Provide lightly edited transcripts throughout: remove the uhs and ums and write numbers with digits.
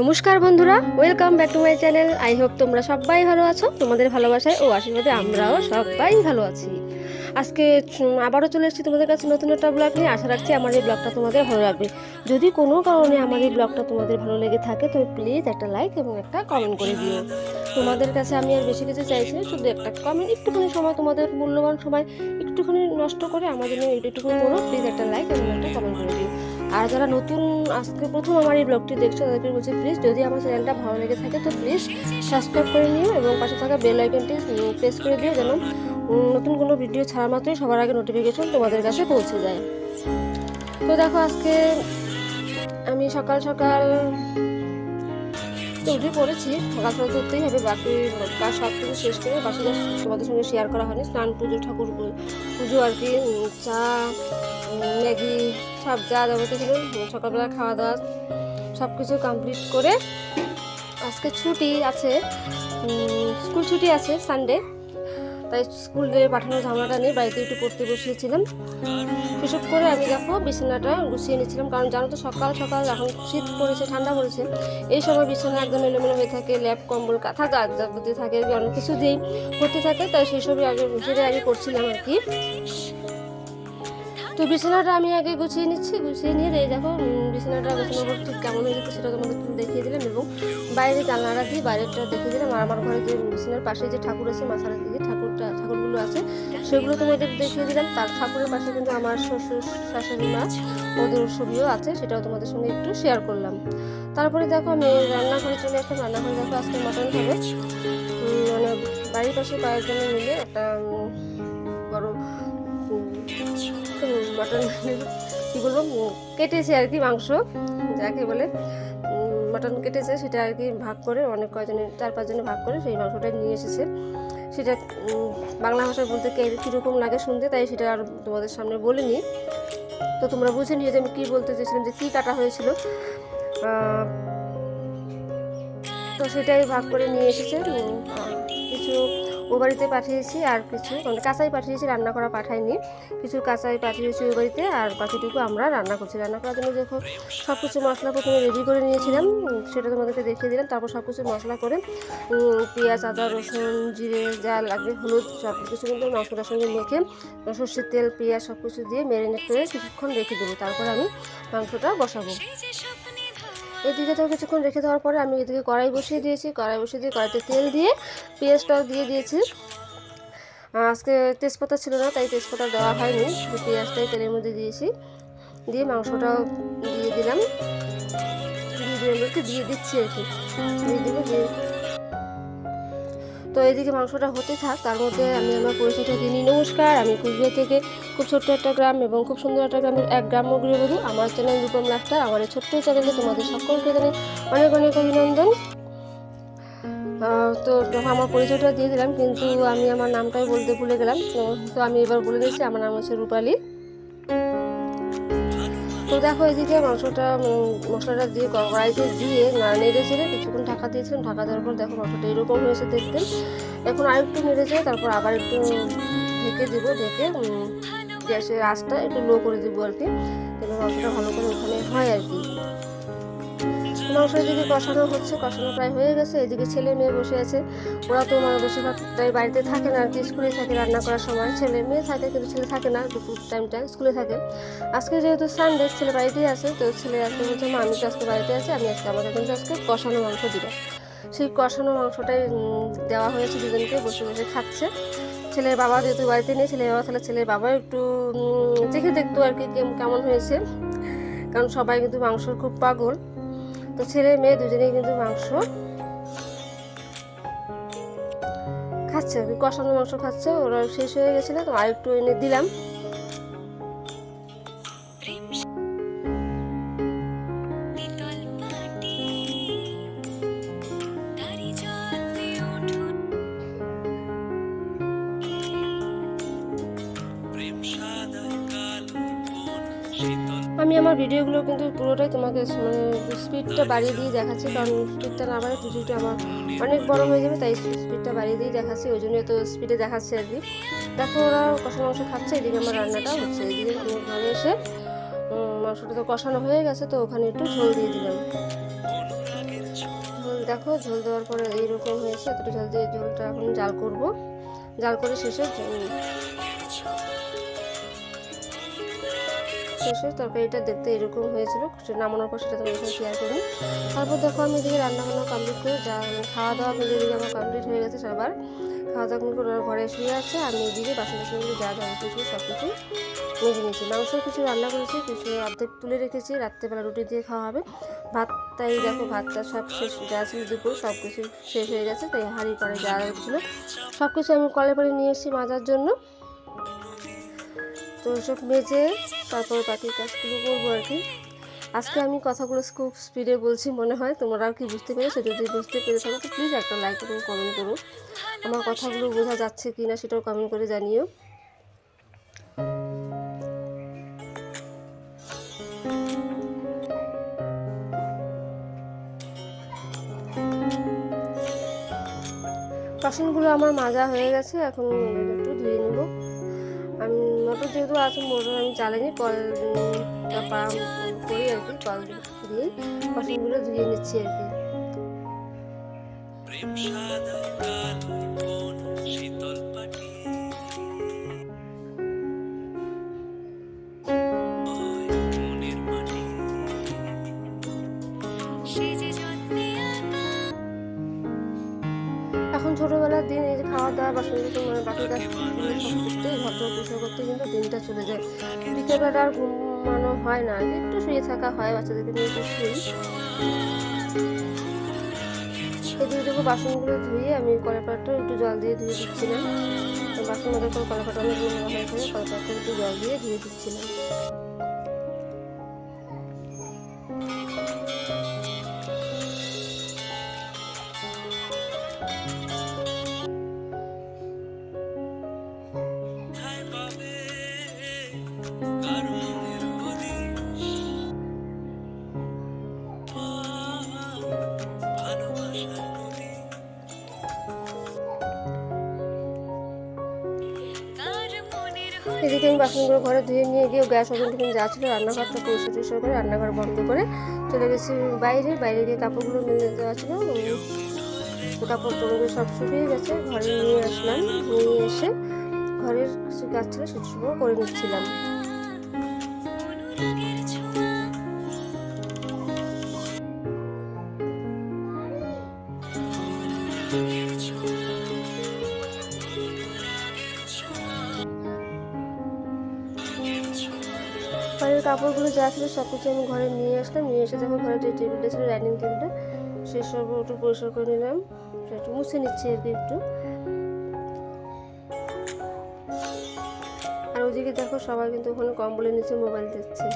নমস্কার বন্ধুরা, welcome back to my channel. I hope তোমরা সবাই ভালো আছো। তোমাদের ভালোবাসায় ও আশীর্বাদে আমরাও সবাই ভালো আছি। আজকে আবারও চলে এসেছি তোমাদের কাছে নতুন একটা ব্লগ নিয়ে। আশা রাখছি আমার এই ব্লগটা তোমাদের ভালো লাগবে। যদি কোনো কারণে আমার এই ব্লগটা তোমাদের ভালো লেগে থাকে তো প্লিজ একটা লাইক এবং একটা কমেন্ট করে দিও। তোমাদের কাছে আমি আর বেশি কিছু চাইছি না, শুধু একটা কমেন্ট, একটুখানি সময়, তোমাদের মূল্যবান সময় একটুখানি নষ্ট করে আমার জন্য এইটুকুনি করো। প্লিজ একটা লাইক এবং একটা কমেন্ট করে দিও। আর যারা নতুন আজকে প্রথম আমার এই ব্লগটি দেখছো তাদেরকে বলছি, প্লিজ যদি আমার চ্যানেলটা ভালো লেগে থাকে তো প্লিজ সাবস্ক্রাইব করে নিও এবং পাশে থাকা বেল আইকনটি প্রেস করে দিও, যেন নতুন কোনো ভিডিও ছাড়া মাত্রই সবার আগে নোটিফিকেশন তোমাদের কাছে পৌঁছে যায়। তো দেখো, আজকে আমি সকাল সকাল উঠে পড়েছি। সকাল সকাল করতেই হবে, বাকি কাজ সব কিছু শেষ করে বাকি তোমাদের সঙ্গে শেয়ার করা হয়নি। স্নান পুজো, ঠাকুর পুজো আর কি, চা, ম্যাগি, সব যা যাবতীয় ছিল সকালবেলা খাওয়া দাওয়া সব কিছু কমপ্লিট করে আজকে ছুটি আছে, স্কুল ছুটি আছে সানডে, তাই স্কুলে পাঠানোর ঝামেলাটা নেই, বাড়িতে একটু পড়তে বসিয়েছিলাম। সেসব করে আমি দেখো বিছানাটা গুছিয়ে নিচ্ছিলাম, কারণ জানো তো সকাল সকাল এখন শীত পড়েছে, ঠান্ডা পড়েছে, এই সময় বিছানা একদম এলোমেলো হয়ে থাকে, ল্যাপ কম্বল কাঁথা গাছ যাবতীয় থাকে, অনেক কিছু দিয়েই করতে থাকে, তাই সেই সবই আগে করছিলাম আর কি। তো বিছানাটা আমি আগে গুছিয়ে নিচ্ছি, গুছিয়ে নিয়ে এই দেখো বিছানাটা গোছানোর ঠিক কেমন হয়ে যেত সেটা তোমাদের দেখিয়ে দিলাম, এবং বাইরে জানলাটা দিয়ে বাইরেটা দেখিয়ে দিলাম। আর আমার ঘরে যে বিছানার পাশে যে ঠাকুর আছে, মাথার দিকে ঠাকুরগুলো আছে সেগুলো তোমাদের দেখিয়ে দিলাম। তার ঠাকুরের পাশে কিন্তু আমার শ্বশুর শাশুড়ি মা, ওদের ছবিও আছে, সেটাও তোমাদের সঙ্গে একটু শেয়ার করলাম। তারপরে দেখো আমি রান্নাঘরে চলে আসলাম। রান্নাঘরে দেখো আজকে মটন হবে, মানে বাড়ির পাশে কয়েকজনে মিলে একটা বড় মটন কী বলবো কেটেছে আর কি, মাংস যাকে বলে মটন কেটেছে, সেটা আর কি ভাগ করে অনেক কয়জনের 4-5 জনে ভাগ করে সেই মাংসটা নিয়ে এসেছে। সেটা বাংলা ভাষায় বলতে কীরকম লাগে শুনতে, তাই সেটা আর তোমাদের সামনে বলিনি। তো তোমরা বুঝে নিয়ে যে আমি কী বলতে চেয়েছিলাম, যে কী কাটা হয়েছিল। তো সেটাই ভাগ করে নিয়ে এসেছে। কিছু ও বাড়িতে পাঠিয়েছি, আর কিছু মানে কাঁচাই পাঠিয়েছি, রান্না করা পাঠাইনি। কিছু কাঁচাই পাঠিয়েছি ও বাড়িতে, আর বাকিটুকু আমরা রান্না করছি। রান্না করার জন্য দেখো সব কিছু মশলা প্রথমে রেডি করে নিয়েছিলাম, সেটা তোমাদেরকে দেখিয়ে দিলাম। তারপর সব কিছু মশলা করে পেঁয়াজ, আদা, রসুন, জিরে যা লাগবে, হলুদ, সব কিছু কিন্তু মশলার সঙ্গে মেখে সর্ষের তেল, পেঁয়াজ সব কিছু দিয়ে ম্যারিনেট করে কিছুক্ষণ রেখে দেবো। তারপর আমি মাংসটা বসাবো। এদিকে তো কিছুক্ষণ রেখে দেওয়ার পরে আমি এদিকে কড়াই বসিয়ে দিয়েছি। কড়াই বসিয়ে দিয়ে কড়াইতে তেল দিয়ে পেঁয়াজটাও দিয়ে দিয়েছি। আজকে তেজপাতা ছিল না, তাই তেজপাতা দেওয়া হয়নি, পেঁয়াজটাই তেলের মধ্যে দিয়েছি। দিয়ে মাংসটাও দিয়ে দিলাম, দিয়ে দিচ্ছি আর কি, দিয়ে দেবো দিয়ে। তো এদিকে মাংসটা হতে থাক, তার মধ্যে আমি আমার পরিচয়টা দিয়ে নিই। নমস্কার, আমি কুচবিহার থেকে খুব ছোট্ট একটা গ্রাম এবং খুব সুন্দর একটা গ্রামের এক গ্রাম্য গৃহবধূ। আমার চ্যানেল রূপম লাইফস্টাইল, আমার এই ছোট্ট চ্যানেলে তোমাদের সকলকে জানাই অনেক অনেক অভিনন্দন। তো আমার পরিচয়টা দিয়ে দিলাম, কিন্তু আমি আমার নামটাই বলতে ভুলে গেলাম। তো আমি এবার বলে দিচ্ছি, আমার নাম হচ্ছে রূপালী। তো দেখো এদিকে মশলাটা দিয়ে কড়াইতে দিয়ে নেড়ে চেড়ে কিছুক্ষণ ঢাকা দিয়েছিলাম। ঢাকা দেওয়ার পর দেখো মাংসটা এরকম হয়েছে দেখতে। এখন আরেকটু নেড়ে চেড়ে তারপর আবার একটু ঢেকে দেবো, ঢেকে গ্যাসের আঁচটা একটু লো করে দেবো আর কি, যেন মাংসটা ভালো করে ওখানে হয় আর কি। মাংস এদিকে কষানো হচ্ছে, কষানো প্রায় হয়ে গেছে। এদিকে ছেলে মেয়ে বসে আছে, ওরা তো বেশিরভাগ তাই বাড়িতে থাকে না আর কি, স্কুলে থাকে। রান্না করার সময় ছেলে মেয়ে থাকে, কিন্তু ছেলে থাকে না, দুপুর টাইমটা স্কুলে থাকে। আজকে যেহেতু সানডে, ছেলে বাড়িতেই আছে, তো ছেলে আজকে বলছে মা আমি তো আজকে বাড়িতে আছি, আমি আজকে আমাদের কিন্তু আজকে কষানো মাংস দিবে। সেই কষানো মাংসটাই দেওয়া হয়েছে, দুজনকে বসে বসে খাচ্ছে। ছেলের বাবা যেহেতু বাড়িতে নেই, ছেলের বাবা, তাহলে ছেলের বাবা একটু দেখে দেখতো আর কি কেমন হয়েছে, কারণ সবাই কিন্তু মাংসর খুব পাগল। তো ছেলে মেয়ে দুজনেই কিন্তু মাংস খাচ্ছে, কষানো মাংস খাচ্ছে। ওরা শেষ হয়ে গেছিল, তো আরেকটু এনে দিলাম। আমি আমার ভিডিওগুলো কিন্তু পুরোটাই তোমাকে মানে স্পিডটা বাড়িয়ে দিয়ে দেখাচ্ছি, কারণ স্পিডটা না বাড়ে ভিডিওটা আমার অনেক বড় হয়ে যাবে, তাই স্পিডটা বাড়িয়ে দিয়ে দেখাচ্ছি, ওই জন্য তো স্পিডে দেখাচ্ছি আর কি। দেখো ওরা কষা মাংস খাচ্ছে, এদিকে আমার রান্নাটা হচ্ছে। এদিকে আমি ঘরে এসে মাংসটা তো কষানো হয়ে গেছে, তো ওখানে একটু ঝোল দিয়ে দিলাম। দেখো ঝোল দেওয়ার পরে এইরকম হয়েছে। এতটা ঝোল দিয়ে ঝোলটা এখন জাল করব। জাল করে শেষে তরকারিটা দেখতে এরকম হয়েছিল। নামানোর পর সেটা তোমাদের সাথে শেয়ার করি। তারপর দেখো আমি এদিকে রান্নাবান্না কমপ্লিট করে খাওয়া দাওয়া মিলে এদিকে আমার কমপ্লিট হয়ে গেছে। সবার খাওয়া দাওয়া কমপ্লিট করে ঘরে শুয়ে আছে। আমি এদিকে বাসন টাসনগুলো যা যাবতীয় ছিল সব কিছু মেজে নিয়েছি। মাংস কিছু রান্না করেছি, কিছু অর্ধেক তুলে রেখেছি, রাত্রেবেলা রুটি দিয়ে খাওয়া হবে। ভাতটাই দেখো ভাতটা সব শেষ, যা ছিল দুপুর সব কিছু শেষ হয়ে গেছে। তাই হাঁড়ি করে যা ছিল সব কিছু আমি কলের পাড়ে নিয়ে এসেছি মাজার জন্য। তো সব মেজে তারপর বাকি কাজগুলো করবো আর কি। আজকে আমি কথাগুলো খুব স্পিডে বলছি মনে হয়, তোমরাও কি বুঝতে পেরেছো? যদি বুঝতে পেরে থাকো তো প্লিজ একটা লাইক এবং কমেন্ট করো। আমার কথাগুলো বোঝা যাচ্ছে কি না সেটাও কমেন্ট করে জানিও। বাসনগুলো আমার মাজা হয়ে গেছে, এখন একটু ধুয়ে নেব। আমি মোটর যেহেতু আছে, মোটর আমি চালাইনি, কল করি আর কি, কল দিয়ে বাসনগুলো ধুয়ে নিচ্ছি আর কি। এখন ছোটোবেলার দিন এই যে খাওয়া দাওয়া বাসনগুলো মানে বাকি কাজ সব করতে ঘর পরিষ্কার করতে কিন্তু দিনটা চলে যায়। বিকেলবেলা আর ঘুমানো হয় না, একটু শুয়ে থাকা হয়, বাচ্চাদেরকে নিয়ে একটু শুই। এদিকে দেখো বাসনগুলো ধুয়ে আমি কলাপাটটা একটু জল দিয়ে ধুয়ে দিচ্ছিলাম। বাসন মধ্যে করে কলাপাটা অনেক নোংরা হয়ে থাকে, কলাপাটটা একটু জল দিয়ে ধুয়ে দিচ্ছিলাম। এদিকে আমি বাসনগুলো ঘরে ধুয়ে নিয়ে গিয়ে গ্যাস ওভেন থেকে যা ছিল রান্নাঘরটা পরিষ্কার করে রান্নাঘর বন্ধ করে চলে গেছি বাইরে গিয়ে কাপড়গুলো মেলে দেওয়া ছিল। কাপড় চোপড়গুলো সব শুকিয়ে গেছে, ঘরে নিয়ে আসলাম। নিয়ে এসে ঘরের কিছু কাজ ছিল সেসবও করে নিচ্ছিলাম। ঘরের কাপড়গুলো যা ছিল সব কিছু আমি ঘরে নিয়ে আসলাম। নিয়ে এসে যখন ঘরে যে টেবিলটা ছিল ডাইনিং টেবিলটা সেসব একটু পরিষ্কার করে নিলাম, একটু মুছে নিচ্ছি আর কি একটু। আর ওইদিকে দেখো সবাই কিন্তু ওখানে কম্বলের নিচে মোবাইল দেখছে।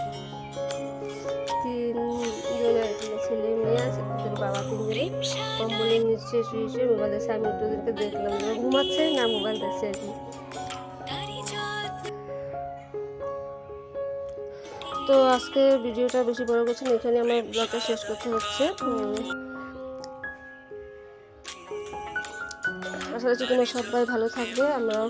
তিনজন আর কি, ছেলে মেয়ে আছে, ওদের বাবা তিনজনে কম্বলের নিচে শুয়ে মোবাইল দেখছে। আমি একটু ওদেরকে দেখলাম ঘুমাচ্ছে না মোবাইল দেখছে আর কি। তো আজকে ভিডিওটা বেশি বড় করছি না, এখানে আমার ব্লগটা শেষ করতে হচ্ছে। আশা করছি তোমরা সবাই ভালো থাকবে, আমরাও